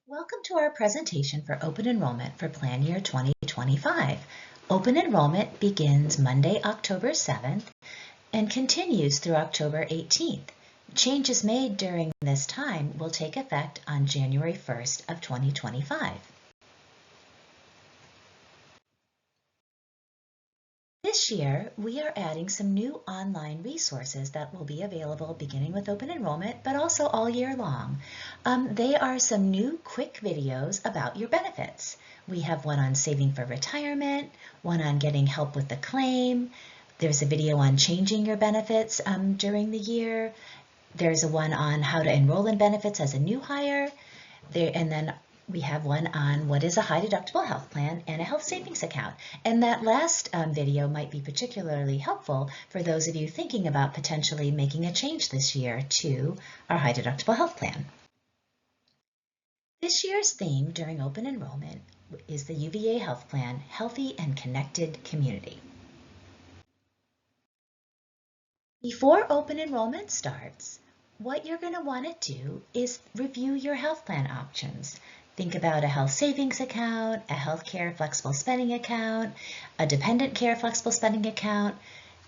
Welcome to our presentation for open enrollment for Plan Year 2025. Open enrollment begins Monday, October 7th and continues through October 18th. Changes made during this time will take effect on January 1st of 2025. This year, we are adding some new online resources that will be available beginning with open enrollment, but also all year long. They are some new quick videos about your benefits. We have one on saving for retirement, one on getting help with the claim. There's a video on changing your benefits during the year. There's a one on how to enroll in benefits as a new hire. And then we have one on what is a high deductible health plan and a health savings account. And that last video might be particularly helpful for those of you thinking about potentially making a change this year to our high deductible health plan. This year's theme during open enrollment is the UVA Health Plan, Healthy and Connected Community. Before open enrollment starts, what you're going to want to do is review your health plan options. Think about a health savings account, a health care flexible spending account, a dependent care flexible spending account.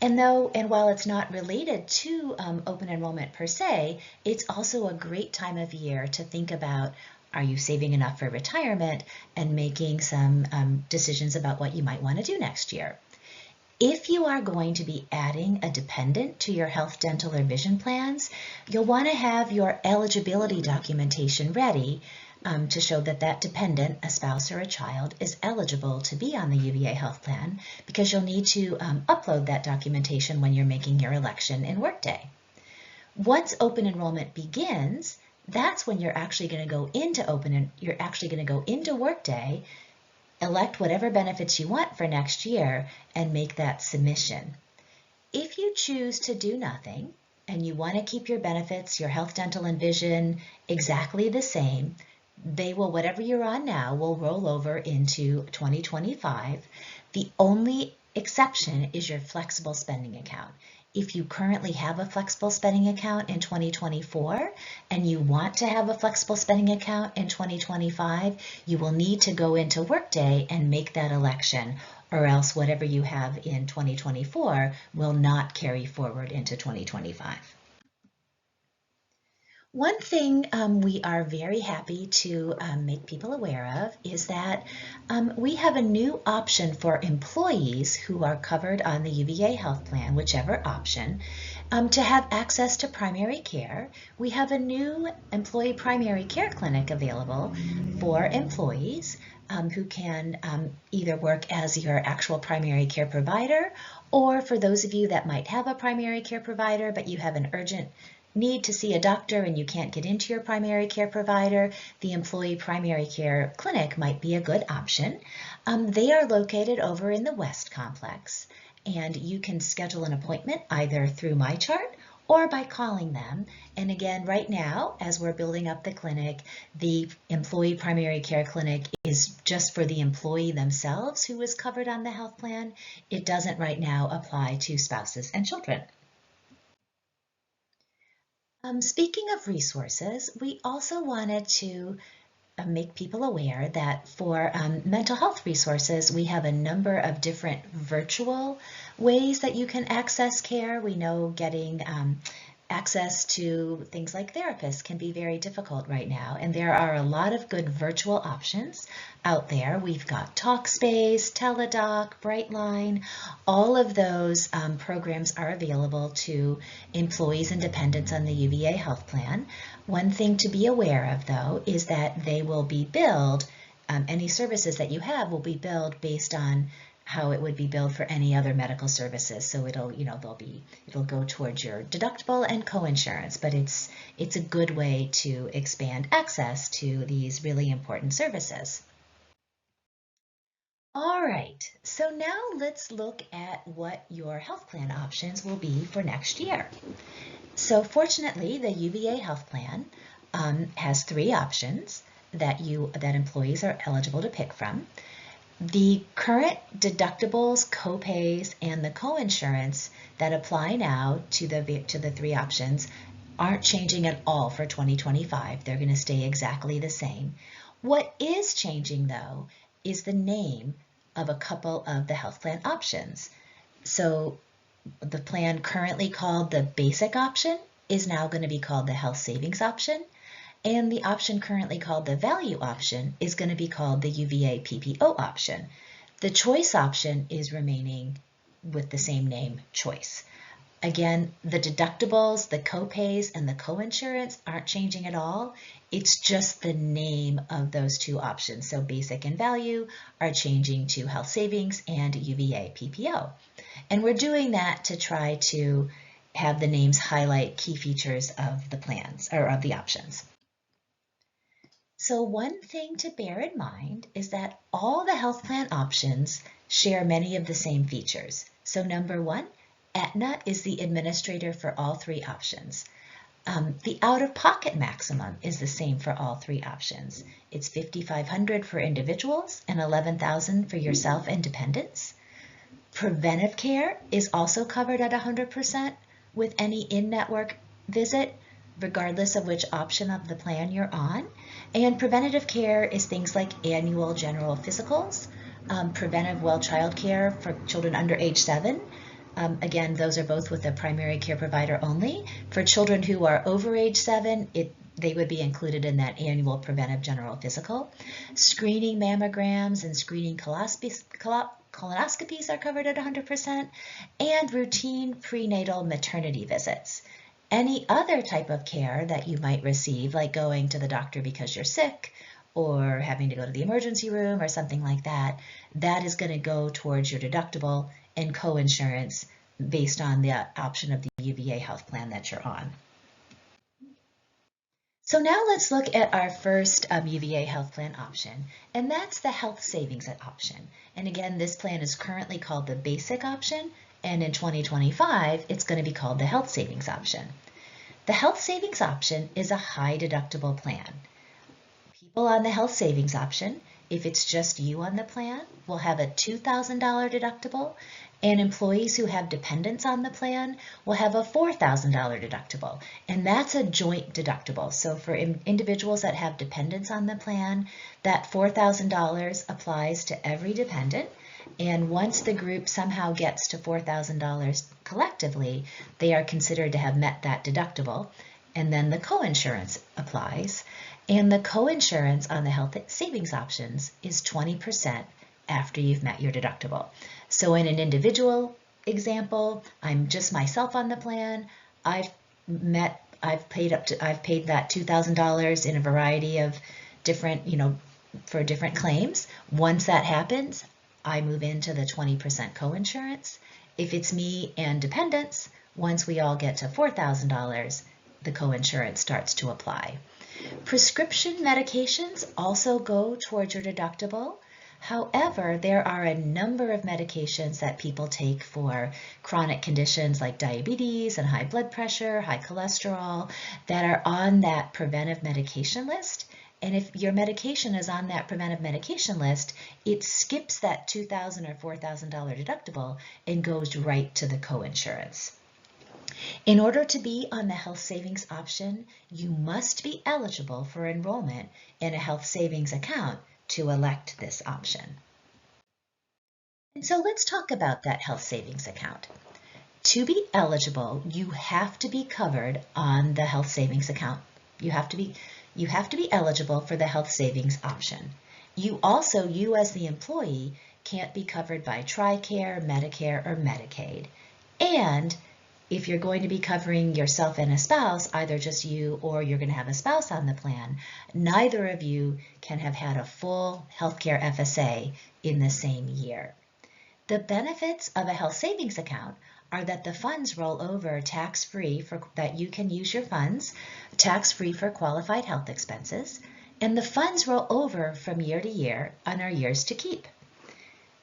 And while it's not related to open enrollment per se, it's also a great time of year to think about, are you saving enough for retirement, and making some decisions about what you might want to do next year. If you are going to be adding a dependent to your health, dental, or vision plans, you'll want to have your eligibility documentation ready to show that that dependent, a spouse or a child, is eligible to be on the UVA health plan, because you'll need to upload that documentation when you're making your election in Workday. Once open enrollment begins, that's when you're actually going to go into Workday, elect whatever benefits you want for next year, and make that submission. If you choose to do nothing and you want to keep your benefits, your health, dental, and vision exactly the same, whatever you're on now will roll over into 2025. The only exception is your flexible spending account. If you currently have a flexible spending account in 2024 and you want to have a flexible spending account in 2025, you will need to go into Workday and make that election, or else whatever you have in 2024 will not carry forward into 2025. One thing we are very happy to make people aware of is that we have a new option for employees who are covered on the UVA health plan, whichever option, to have access to primary care. We have a new employee primary care clinic available for employees who can either work as your actual primary care provider, or for those of you that might have a primary care provider but you have an urgent need to see a doctor and you can't get into your primary care provider, the employee primary care clinic might be a good option. They are located over in the West Complex, and you can schedule an appointment either through MyChart or by calling them. And again, right now, as we're building up the clinic, the employee primary care clinic is just for the employee themselves who is covered on the health plan. It doesn't right now apply to spouses and children. Speaking of resources, we also wanted to make people aware that for mental health resources, we have a number of different virtual ways that you can access care. We know getting access to things like therapists can be very difficult right now, and there are a lot of good virtual options out there. We've got Talkspace, Teladoc, Brightline. All of those programs are available to employees and dependents on the UVA health plan. One thing to be aware of, though, is that they will be billed, any services that you have will be billed based on how it would be billed for any other medical services. So it'll go towards your deductible and coinsurance, but it's a good way to expand access to these really important services. All right, so now let's look at what your health plan options will be for next year. So fortunately, the UVA health plan has 3 options that employees are eligible to pick from. The current deductibles, copays, and the coinsurance that apply now to the 3 options aren't changing at all for 2025. They're going to stay exactly the same. What is changing though is the name of a couple of the health plan options. So the plan currently called the basic option is now going to be called the health savings option, and the option currently called the value option is going to be called the UVA PPO option. The choice option is remaining with the same name, choice. Again, the deductibles, the copays, and the coinsurance aren't changing at all. It's just the name of those two options. So basic and value are changing to health savings and UVA PPO. And we're doing that to try to have the names highlight key features of the plans or of the options. So one thing to bear in mind is that all the health plan options share many of the same features. So number one, Aetna is the administrator for all three options. The out-of-pocket maximum is the same for all three options. It's $5,500 for individuals and $11,000 for yourself and dependents. Preventive care is also covered at 100% with any in-network visit, regardless of which option of the plan you're on. And preventative care is things like annual general physicals, preventive well child care for children under age 7. Again, those are both with a primary care provider only. For children who are over age 7, they would be included in that annual preventive general physical. Screening mammograms and screening colonoscopies are covered at 100%, and routine prenatal maternity visits. Any other type of care that you might receive, like going to the doctor because you're sick or having to go to the emergency room or something like that, that is going to go towards your deductible and coinsurance based on the option of the UVA health plan that you're on. So now let's look at our first UVA health plan option, and that's the health savings option. And again, this plan is currently called the basic option, and in 2025, it's going to be called the health savings option. The health savings option is a high deductible plan. People on the health savings option, if it's just you on the plan, will have a $2,000 deductible, and employees who have dependents on the plan will have a $4,000 deductible, and that's a joint deductible. So for individuals that have dependents on the plan, that $4,000 applies to every dependent, and once the group somehow gets to $4,000 collectively, they are considered to have met that deductible, and then the coinsurance applies. And the coinsurance on the health savings options is 20% after you've met your deductible. So in an individual example, I'm just myself on the plan. I've paid that $2,000 in a variety of different, for different claims. Once that happens, I move into the 20% coinsurance. If it's me and dependents, once we all get to $4,000, the coinsurance starts to apply. Prescription medications also go towards your deductible. However, there are a number of medications that people take for chronic conditions like diabetes and high blood pressure, high cholesterol, that are on that preventive medication list. And if your medication is on that preventive medication list, it skips that $2,000 or $4,000 deductible and goes right to the coinsurance. In order to be on the health savings option, you must be eligible for enrollment in a health savings account to elect this option. And so let's talk about that health savings account. To be eligible, you have to be covered on the health savings account. You have to be eligible for the health savings option. You as the employee, can't be covered by TRICARE, Medicare, or Medicaid. And if you're going to be covering yourself and a spouse, either just you or you're going to have a spouse on the plan, neither of you can have had a full healthcare FSA in the same year. The benefits of a health savings account are that the funds roll over tax-free, that you can use your funds tax-free for qualified health expenses, and the funds roll over from year to year and are yours to keep.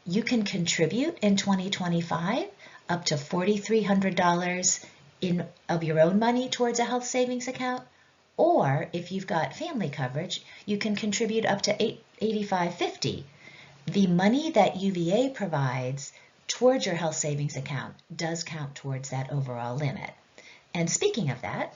You can contribute in 2025 up to $4,300 of your own money towards a health savings account, or if you've got family coverage, you can contribute up to $8,550. The money that UVA provides towards your health savings account does count towards that overall limit. And speaking of that,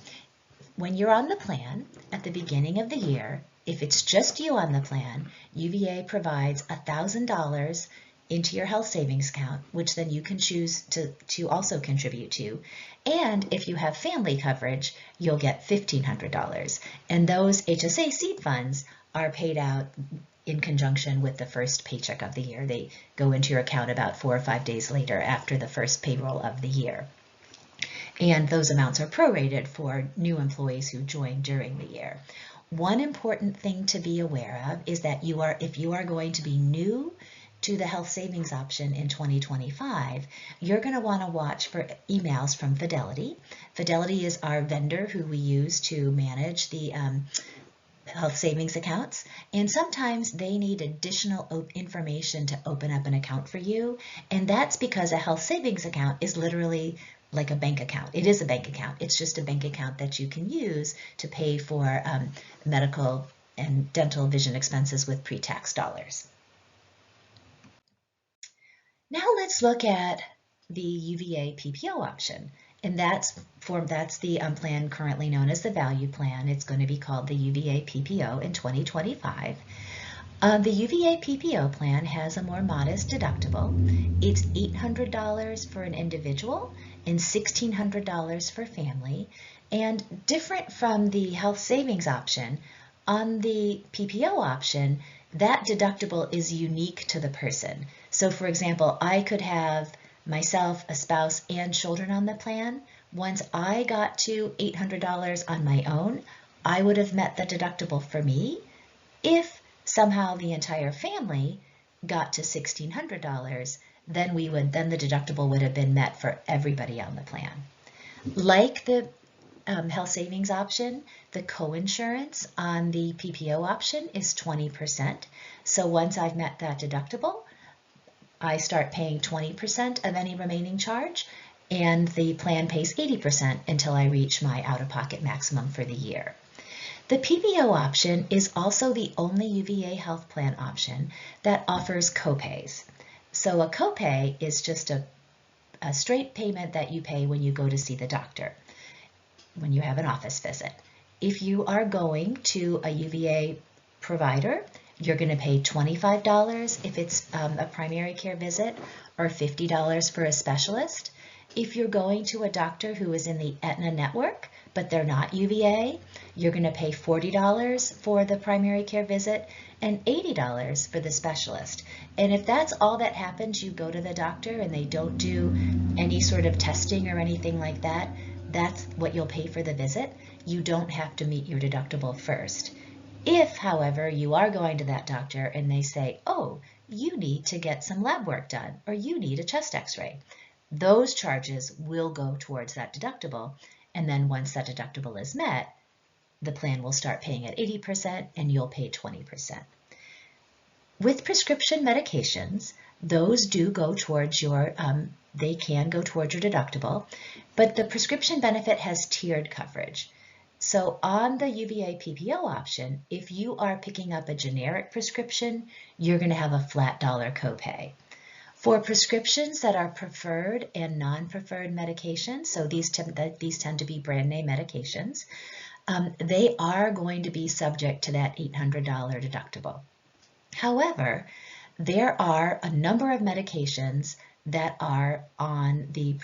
when you're on the plan at the beginning of the year, If it's just you on the plan, UVA provides $1,000 into your health savings account, which then you can choose to also contribute to. And if you have family coverage, you'll get $1,500. And those HSA seed funds are paid out in conjunction with the first paycheck of the year. They go into your account about 4 or 5 days later after the first payroll of the year. And those amounts are prorated for new employees who join during the year. One important thing to be aware of is that if you are going to be new to the health savings option in 2025, you're going to want to watch for emails from Fidelity. Fidelity is our vendor who we use to manage the health savings accounts, and sometimes they need additional information to open up an account for you, and that's because a health savings account is literally like a bank account. It is a bank account. It's just a bank account that you can use to pay for medical and dental vision expenses with pre-tax dollars. Now let's look at the UVA PPO option. And that's the plan currently known as the value plan. It's going to be called the UVA PPO in 2025. The UVA PPO plan has a more modest deductible. It's $800 for an individual and $1,600 for family. And different from the health savings option, on the PPO option, that deductible is unique to the person. So for example, I could have myself, a spouse, and children on the plan. Once I got to $800 on my own, I would have met the deductible for me. If somehow the entire family got to $1,600, then the deductible would have been met for everybody on the plan. Like the health savings option, the coinsurance on the PPO option is 20%. So once I've met that deductible, I start paying 20% of any remaining charge, and the plan pays 80% until I reach my out-of-pocket maximum for the year. The PPO option is also the only UVA health plan option that offers copays. So a copay is just a straight payment that you pay when you go to see the doctor, when you have an office visit. If you are going to a UVA provider, you're going to pay $25 if it's a primary care visit, or $50 for a specialist. If you're going to a doctor who is in the Aetna network, but they're not UVA, you're going to pay $40 for the primary care visit and $80 for the specialist. And if that's all that happens, you go to the doctor and they don't do any sort of testing or anything like that, that's what you'll pay for the visit. You don't have to meet your deductible first. If, however, you are going to that doctor and they say, oh, you need to get some lab work done, or you need a chest x-ray, those charges will go towards that deductible. And then once that deductible is met, the plan will start paying at 80% and you'll pay 20%. With prescription medications, those do go towards your, they can go towards your deductible, but the prescription benefit has tiered coverage. So on the UVA PPO option, if you are picking up a generic prescription, you're going to have a flat dollar copay. For prescriptions that are preferred and non-preferred medications, so these tend to be brand name medications, they are going to be subject to that $800 deductible. However, there are a number of medications that are on the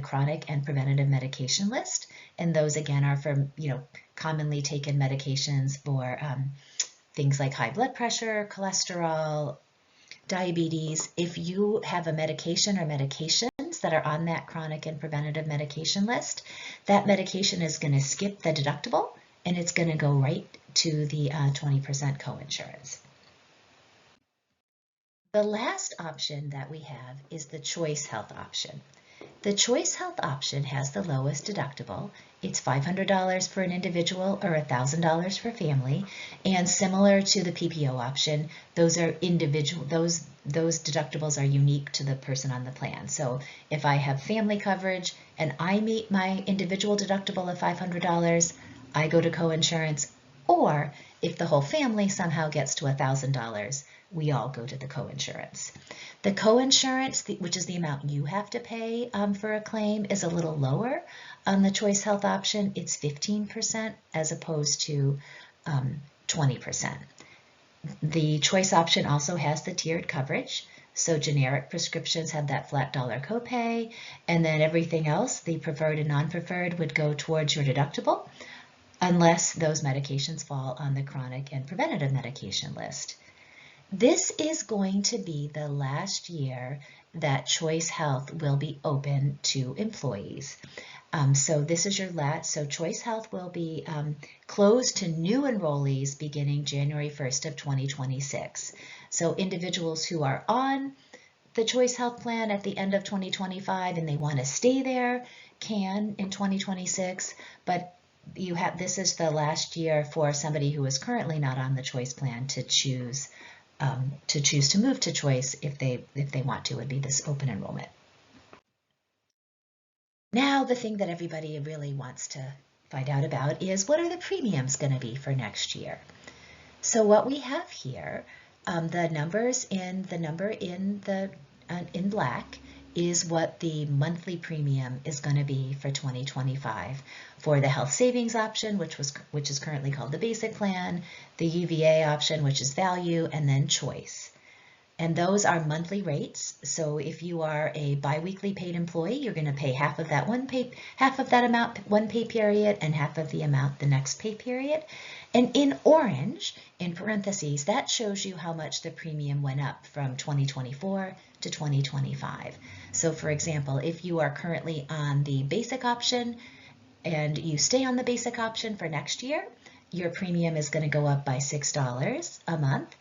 chronic and preventative medication list, and those again are for commonly taken medications for things like high blood pressure, cholesterol, diabetes. If you have a medication or medications that are on that chronic and preventative medication list, that medication is going to skip the deductible and it's going to go right to the 20% coinsurance. The last option that we have is the Choice Health option. The Choice Health option has the lowest deductible. It's $500 for an individual or $1,000 for family, and similar to the PPO option, those are individual. Those deductibles are unique to the person on the plan. So if I have family coverage and I meet my individual deductible of $500, I go to coinsurance, or if the whole family somehow gets to $1,000, we all go to the coinsurance. The coinsurance, which is the amount you have to pay for a claim, is a little lower. On the Choice Health option, it's 15% as opposed to 20%. The choice option also has the tiered coverage. So generic prescriptions have that flat dollar copay, and then everything else, the preferred and non-preferred, would go towards your deductible, unless those medications fall on the chronic and preventative medication list. This is going to be the last year that Choice Health will be open to employees. So this is your last, so Choice Health will be closed to new enrollees beginning January 1st of 2026. So individuals who are on the Choice Health plan at the end of 2025 and they want to stay there can in 2026, but this is the last year for somebody who is currently not on the Choice plan to choose to move to Choice if they want to. Would be this open enrollment. Now the thing that everybody really wants to find out about is, what are the premiums going to be for next year? So what we have here, the number in black is what the monthly premium is going to be for 2025 for the health savings option, which is currently called the basic plan, the UVA option, which is value, and then choice. And those are monthly rates. So if you are a biweekly paid employee, you're going to pay half of that amount one pay period and half of the amount the next pay period. And in orange, in parentheses, that shows you how much the premium went up from 2024 to 2025. So for example, if you are currently on the basic option and you stay on the basic option for next year, your premium is going to go up by $6 a month.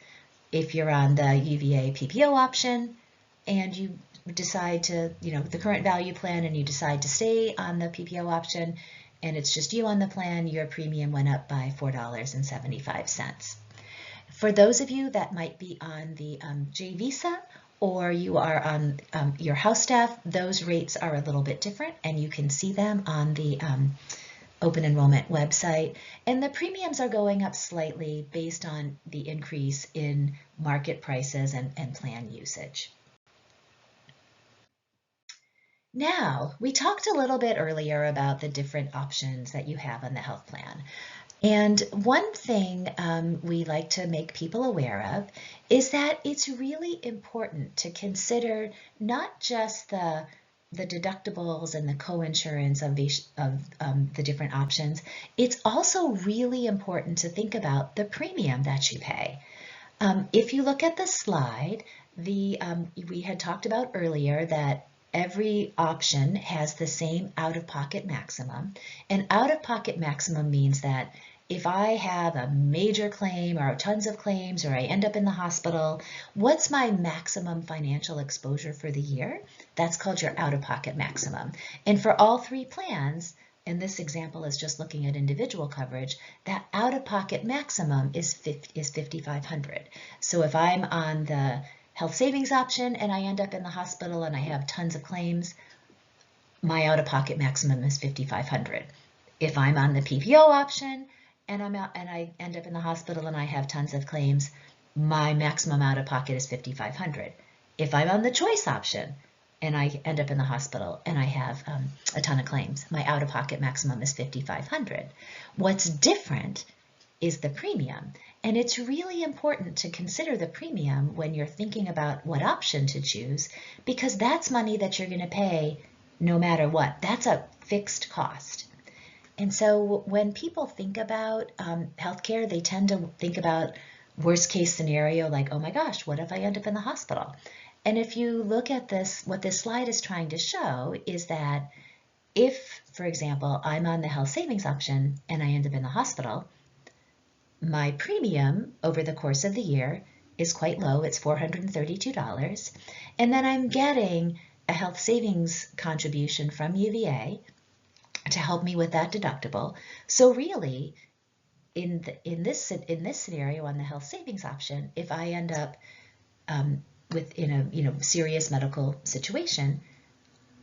If you're on the UVA PPO option and you decide to, the current value plan, and you decide to stay on the PPO option and it's just you on the plan, your premium went up by $4.75. For those of you that might be on the J Visa, or you are on your house staff, those rates are a little bit different, and you can see them on the open enrollment website. And the premiums are going up slightly based on the increase in market prices and plan usage. Now, we talked a little bit earlier about the different options that you have on the health plan. And one thing we like to make people aware of is that it's really important to consider not just the deductibles and the co-insurance of the different options. It's also really important to think about the premium that you pay. If you look at the slide, we had talked about earlier that every option has the same out-of-pocket maximum. And out-of-pocket maximum means that if I have a major claim or tons of claims, or I end up in the hospital, what's my maximum financial exposure for the year? That's called your out-of-pocket maximum. And for all three plans, and this example is just looking at individual coverage, that out-of-pocket maximum is $5,500. So if I'm on the health savings option and I end up in the hospital and I have tons of claims, my out-of-pocket maximum is $5,500. If I'm on the PPO option and I end up in the hospital and I have tons of claims, my maximum out-of-pocket is $5,500. If I'm on the choice option and I end up in the hospital and I have a ton of claims, my out-of-pocket maximum is $5,500. What's different is the premium. And it's really important to consider the premium when you're thinking about what option to choose, because that's money that you're going to pay no matter what. That's a fixed cost. And so when people think about healthcare, they tend to think about worst case scenario, like, oh my gosh, what if I end up in the hospital? And if you look at this, what this slide is trying to show is that if, for example, I'm on the health savings option and I end up in the hospital, my premium over the course of the year is quite low. It's $432. And then I'm getting a health savings contribution from UVA to help me with that deductible. So really, in this scenario on the health savings option, if I end up in a serious medical situation,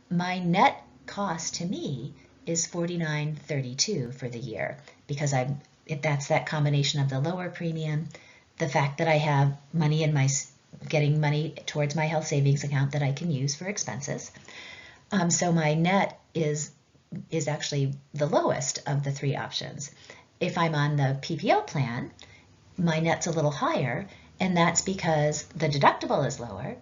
my net cost to me is $49.32 for the year, because that's that combination of the lower premium, the fact that I have money in getting money towards my health savings account that I can use for expenses. So my net is actually the lowest of the three options. If I'm on the PPO plan my net's a little higher, and that's because the deductible is lower,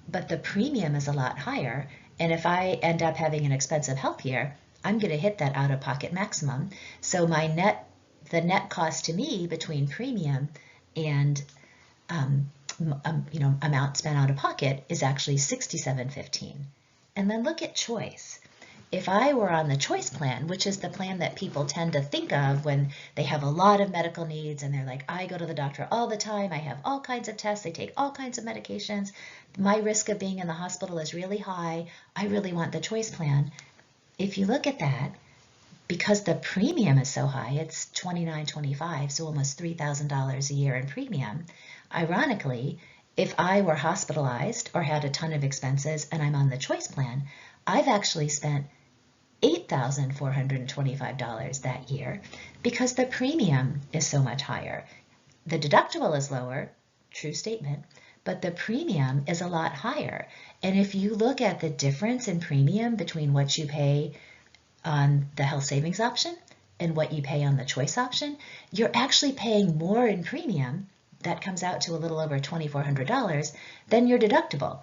but the premium is a lot higher. And if I end up having an expensive health year, I'm going to hit that out-of-pocket maximum. So the net cost to me between premium and amount spent out of pocket is actually $67.15. And then look at choice. If I were on the choice plan, which is the plan that people tend to think of when they have a lot of medical needs and they're like, I go to the doctor all the time, I have all kinds of tests, I take all kinds of medications, my risk of being in the hospital is really high, I really want the choice plan. If you look at that, because the premium is so high, it's $29.25, so almost $3,000 a year in premium. Ironically, if I were hospitalized or had a ton of expenses and I'm on the choice plan, I've actually spent $8,425 that year because the premium is so much higher. The deductible is lower, true statement, but the premium is a lot higher. And if you look at the difference in premium between what you pay on the health savings option and what you pay on the choice option, you're actually paying more in premium. That comes out to a little over $2,400 than your deductible.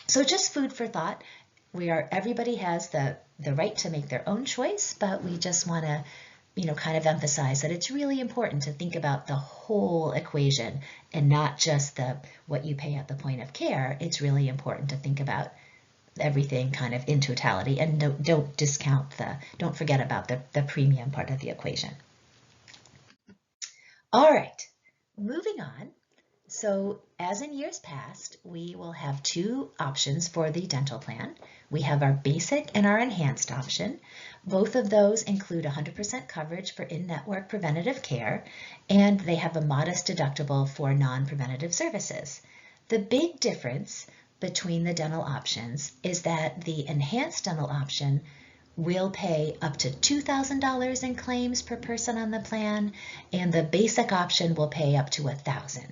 So just food for thought. Everybody has the right to make their own choice, but we just want to, kind of emphasize that it's really important to think about the whole equation and not just what you pay at the point of care. It's really important to think about everything kind of in totality, and don't forget about the premium part of the equation. All right, moving on. So as in years past, we will have two options for the dental plan. We have our basic and our enhanced option. Both of those include 100% coverage for in-network preventative care, and they have a modest deductible for non-preventative services. The big difference between the dental options is that the enhanced dental option will pay up to $2,000 in claims per person on the plan, and the basic option will pay up to $1,000.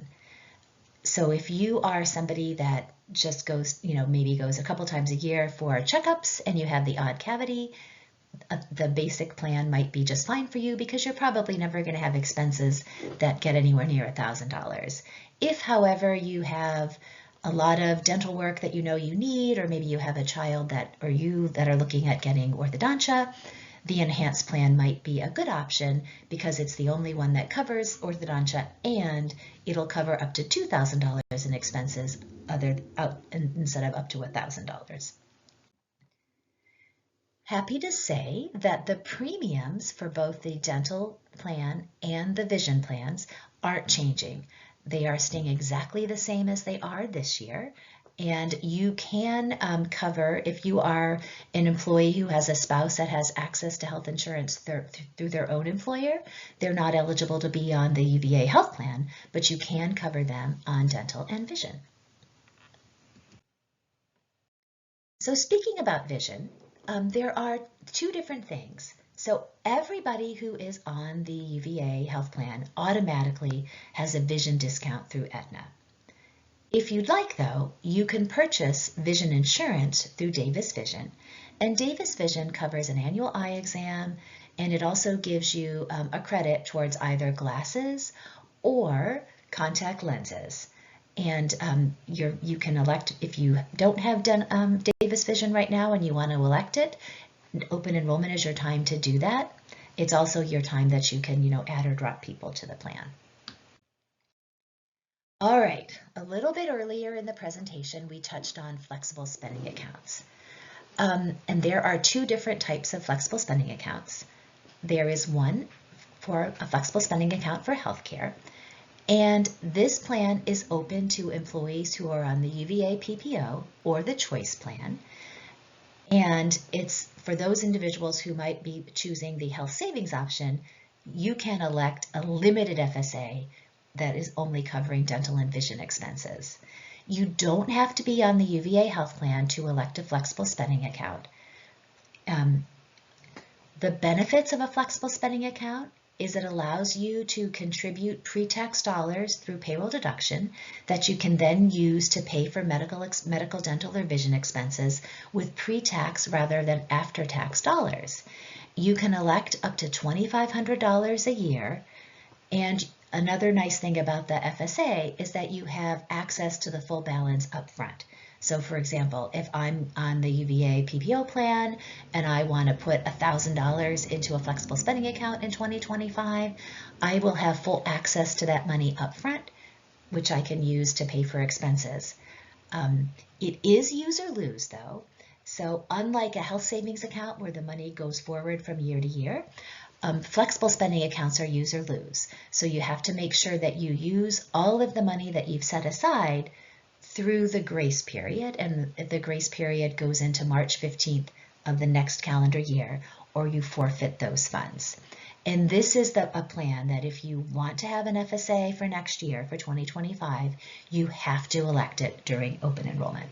So if you are somebody that just goes, maybe goes a couple times a year for checkups and you have the odd cavity, the basic plan might be just fine for you because you're probably never going to have expenses that get anywhere near $1,000. If, however, you have a lot of dental work that you need, or maybe you have a child that are looking at getting orthodontia, the enhanced plan might be a good option because it's the only one that covers orthodontia, and it'll cover up to $2,000 in expenses instead of up to $1,000. Happy to say that the premiums for both the dental plan and the vision plans aren't changing. They are staying exactly the same as they are this year. And you can cover, if you are an employee who has a spouse that has access to health insurance through their own employer, they're not eligible to be on the UVA health plan, but you can cover them on dental and vision. So speaking about vision, there are two different things. So everybody who is on the UVA health plan automatically has a vision discount through Aetna. If you'd like, though, you can purchase vision insurance through Davis Vision. And Davis Vision covers an annual eye exam, and it also gives you a credit towards either glasses or contact lenses. And you can elect, if you don't have Davis Vision right now and you want to elect it, open enrollment is your time to do that. It's also your time that you can, add or drop people to the plan. All right, a little bit earlier in the presentation, we touched on flexible spending accounts. And there are two different types of flexible spending accounts. There is one for a flexible spending account for healthcare, and this plan is open to employees who are on the UVA PPO or the choice plan. And it's for those individuals who might be choosing the health savings option, you can elect a limited FSA that is only covering dental and vision expenses. You don't have to be on the UVA health plan to elect a flexible spending account. The benefits of a flexible spending account is it allows you to contribute pre-tax dollars through payroll deduction that you can then use to pay for medical, dental, or vision expenses with pre-tax rather than after-tax dollars. You can elect up to $2,500 a year, and Another nice thing about the FSA is that you have access to the full balance up front. So for example, if I'm on the UVA PPO plan and I want to put $1,000 into a flexible spending account in 2025, I will have full access to that money up front, which I can use to pay for expenses. It is use or lose though. So unlike a health savings account where the money goes forward from year to year, flexible spending accounts are use or lose. So you have to make sure that you use all of the money that you've set aside through the grace period, and the grace period goes into March 15th of the next calendar year, or you forfeit those funds. And this is a plan that if you want to have an FSA for next year, for 2025, you have to elect it during open enrollment.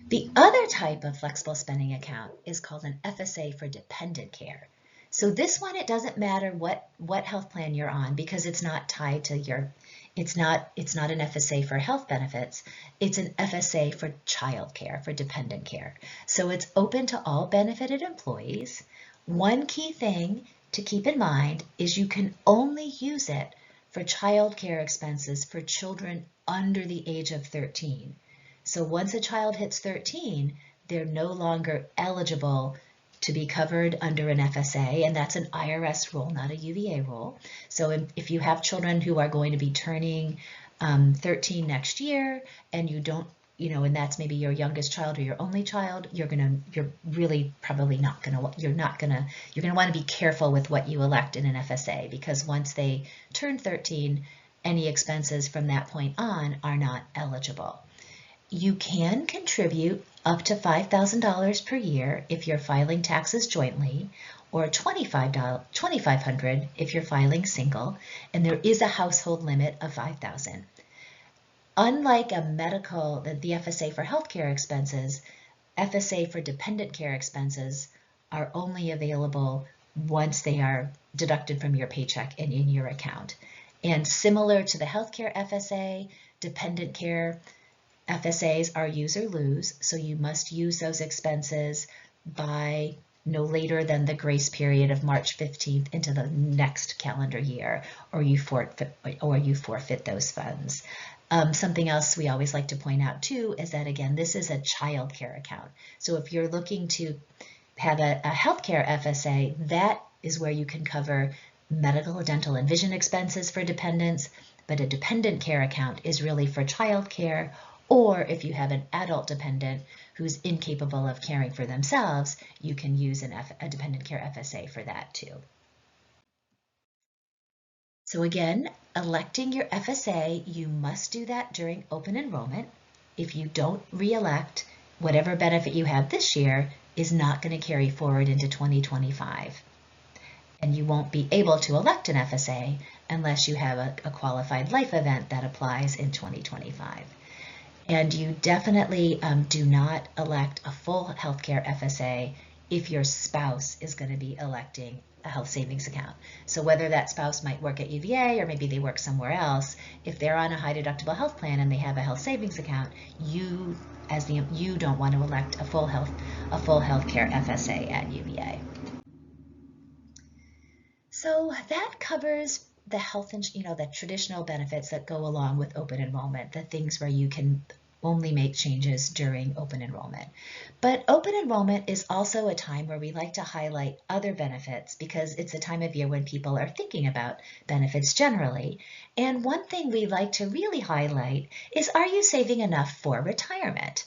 The other type of flexible spending account is called an FSA for dependent care. So this one, it doesn't matter what health plan you're on because it's not tied to your, it's not an FSA for health benefits, it's an FSA for child care, for dependent care. So it's open to all benefited employees. One key thing to keep in mind is you can only use it for child care expenses for children under the age of 13. So once a child hits 13, they're no longer eligible to be covered under an FSA, and that's an IRS rule, not a UVA rule. So if you have children who are going to be turning 13 next year, and you don't, and that's maybe your youngest child or your only child, you're really probably not gonna, you're gonna want to be careful with what you elect in an FSA, because once they turn 13, any expenses from that point on are not eligible. You can contribute up to $5,000 per year if you're filing taxes jointly, or $2,500 if you're filing single, and there is a household limit of $5,000. Unlike the FSA for healthcare expenses, FSA for dependent care expenses are only available once they are deducted from your paycheck and in your account. And similar to the healthcare FSA, dependent care FSAs are use or lose, so you must use those expenses by no later than the grace period of March 15th into the next calendar year, or you forfeit those funds. Something else we always like to point out too is that, again, this is a child care account. So if you're looking to have a healthcare FSA, that is where you can cover medical, dental, and vision expenses for dependents, but a dependent care account is really for child care, or if you have an adult dependent who's incapable of caring for themselves, you can use a dependent care FSA for that too. So again, electing your FSA, you must do that during open enrollment. If you don't re-elect, whatever benefit you have this year is not going to carry forward into 2025. And you won't be able to elect an FSA unless you have a qualified life event that applies in 2025. And you definitely do not elect a full healthcare FSA if your spouse is going to be electing a health savings account. So whether that spouse might work at UVA or maybe they work somewhere else, if they're on a high deductible health plan and they have a health savings account, you don't want to elect a full healthcare FSA at UVA. So that covers the the traditional benefits that go along with open enrollment, the things where you can only make changes during open enrollment. But open enrollment is also a time where we like to highlight other benefits because it's a time of year when people are thinking about benefits generally. And one thing we like to really highlight is, are you saving enough for retirement?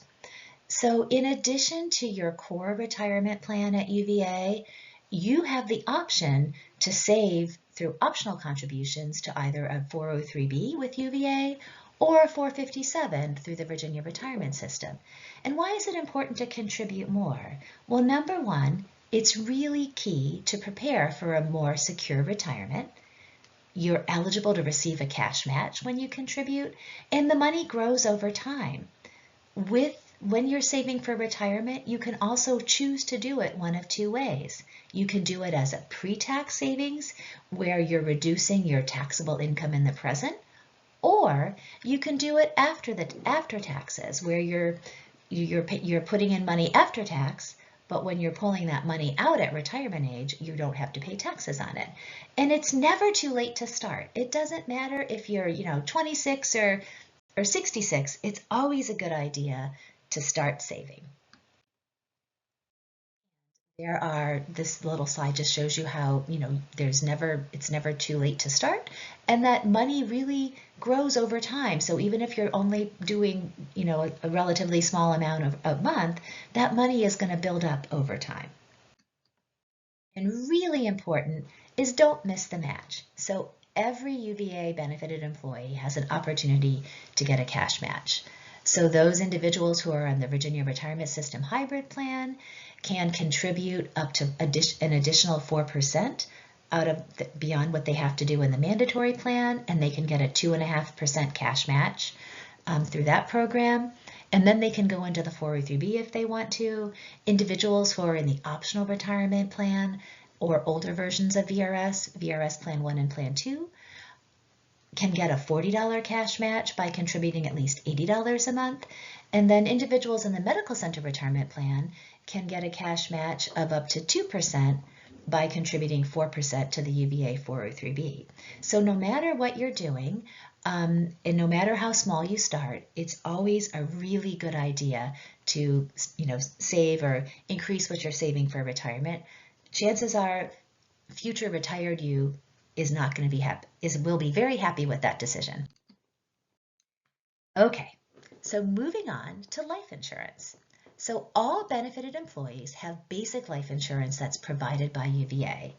So in addition to your core retirement plan at UVA, you have the option to save through optional contributions to either a 403B with UVA or a 457 through the Virginia retirement system. And why is it important to contribute more? Well, number one, it's really key to prepare for a more secure retirement. You're eligible to receive a cash match when you contribute, and the money grows over time. When you're saving for retirement, you can also choose to do it one of two ways. You can do it as a pre-tax savings, where you're reducing your taxable income in the present, or you can do it after taxes, where you're putting in money after tax, but when you're pulling that money out at retirement age, you don't have to pay taxes on it. And it's never too late to start. It doesn't matter if you're, 26 or 66, it's always a good idea to start saving. This little slide just shows you how, it's never too late to start, and that money really grows over time. So even if you're only doing, a relatively small amount of a month, that money is going to build up over time. And really important is don't miss the match. So every UVA benefited employee has an opportunity to get a cash match. So those individuals who are on the Virginia Retirement System Hybrid Plan can contribute up to an additional 4% beyond what they have to do in the mandatory plan, and they can get a 2.5% cash match through that program. And then they can go into the 403B if they want to. Individuals who are in the optional retirement plan or older versions of VRS Plan 1 and Plan 2, can get a $40 cash match by contributing at least $80 a month. And then individuals in the medical center retirement plan can get a cash match of up to 2% by contributing 4% to the UVA 403B. So no matter what you're doing, and no matter how small you start, it's always a really good idea to, save or increase what you're saving for retirement. Chances are future retired you is not going to be will be very happy with that decision. Okay, so moving on to life insurance. So all benefited employees have basic life insurance that's provided by UVA.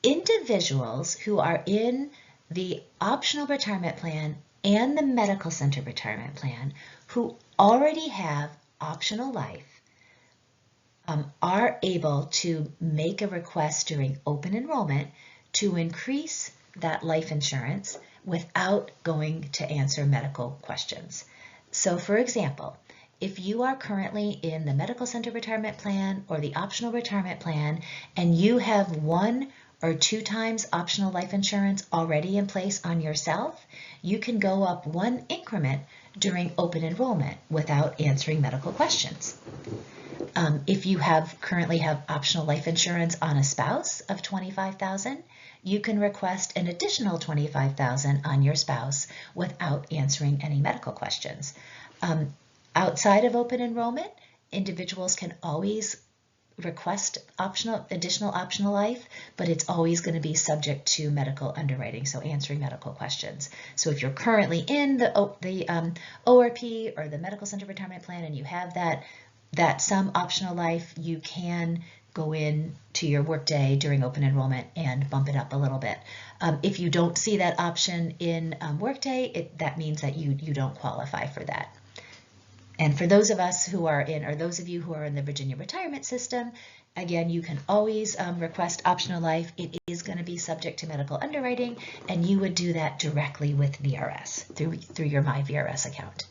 Individuals who are in the optional retirement plan and the medical center retirement plan who already have optional life are able to make a request during open enrollment to increase that life insurance without going to answer medical questions. So for example, if you are currently in the medical center retirement plan or the optional retirement plan and you have 1 or 2 times optional life insurance already in place on yourself, you can go up 1 increment during open enrollment without answering medical questions. If you currently have optional life insurance on a spouse of $25,000, you can request an additional $25,000 on your spouse without answering any medical questions. Outside of open enrollment, individuals can always request additional optional life, but it's always going to be subject to medical underwriting, so answering medical questions. So if you're currently in the ORP or the medical center retirement plan and you have that some optional life, you can go in to your workday during open enrollment and bump it up a little bit. If you don't see that option in workday, that means that you don't qualify for that. And for those of us who are in, or those of you who are in the Virginia retirement system, again, you can always request optional life. It is going to be subject to medical underwriting, and you would do that directly with VRS through your My VRS account.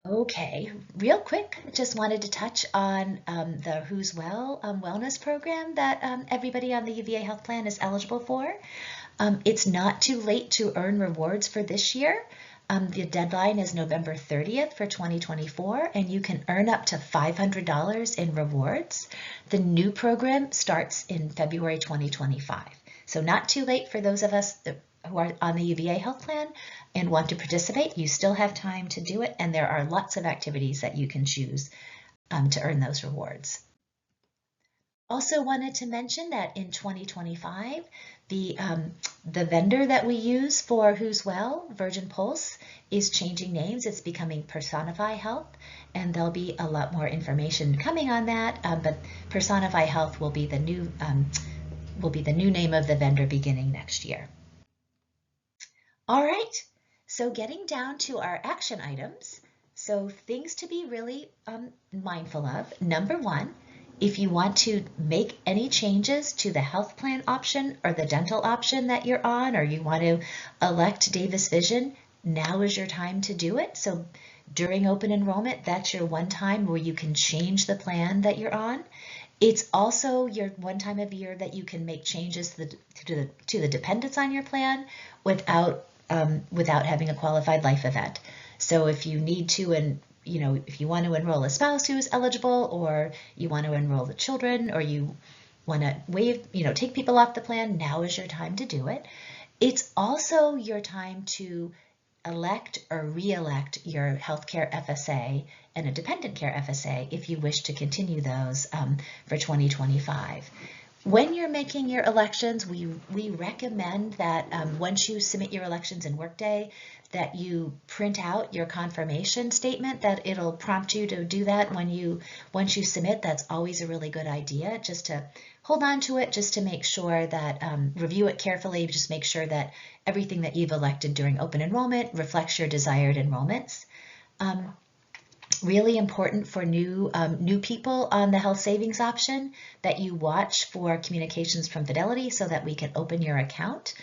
Okay, real quick, just wanted to touch on the Who's Well wellness program that everybody on the UVA health plan is eligible for. It's not too late to earn rewards for this year. The deadline is November 30th for 2024, and you can earn up to $500 in rewards. The new program starts in February 2025. So not too late for those of us who are on the UVA health plan and want to participate. You still have time to do it, and there are lots of activities that you can choose to earn those rewards. Also wanted to mention that in 2025, the vendor that we use for Who's Well, Virgin Pulse, is changing names. It's becoming Personify Health, and there'll be a lot more information coming on that. But Personify Health will be the new name of the vendor beginning next year. All right, so getting down to our action items. So things to be really mindful of. Number 1. If you want to make any changes to the health plan option or the dental option that you're on, or you want to elect Davis Vision, now is your time to do it. So during open enrollment, that's your one time where you can change the plan that you're on. It's also your one time of year that you can make changes to the dependents on your plan without having a qualified life event. So if you need to, and if you want to enroll a spouse who is eligible, or you want to enroll the children, or you want to take people off the plan, now is your time to do it. It's also your time to elect or re-elect your healthcare FSA and a dependent care FSA if you wish to continue those for 2025. When you're making your elections, we recommend that once you submit your elections in Workday, that you print out your confirmation statement, that it'll prompt you to do that once you submit. That's always a really good idea, just to hold on to it, just to make sure that, review it carefully, just make sure that everything that you've elected during open enrollment reflects your desired enrollments. Really important for new people on the health savings option that you watch for communications from Fidelity so that we can open your account.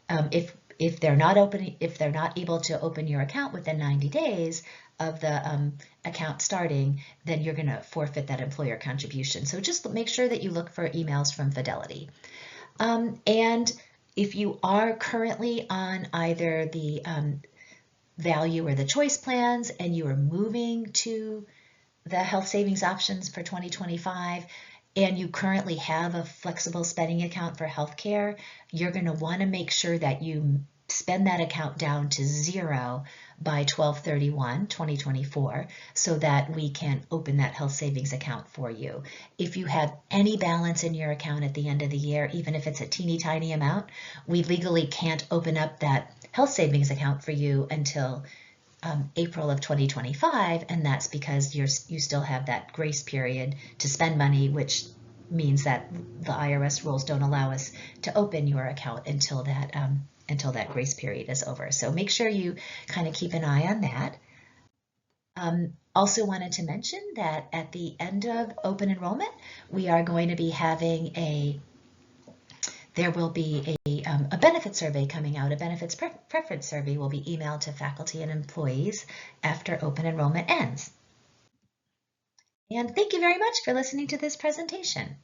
If they're not able to open your account within 90 days of the account starting, then you're going to forfeit that employer contribution. So just make sure that you look for emails from Fidelity. And if you are currently on either the value or the choice plans and you are moving to the health savings options for 2025, and you currently have a flexible spending account for healthcare, you're going to want to make sure that you spend that account down to zero by 12/31/2024 so that we can open that health savings account for you. If you have any balance in your account at the end of the year, even if it's a teeny tiny amount, we legally can't open up that health savings account for you until April of 2025, and that's because you still have that grace period to spend money, which means that the IRS rules don't allow us to open your account until that grace period is over. So make sure you kind of keep an eye on that. Also wanted to mention that at the end of open enrollment, we are going to be having there will be a benefit survey coming out. A benefits preference survey will be emailed to faculty and employees after open enrollment ends. And thank you very much for listening to this presentation.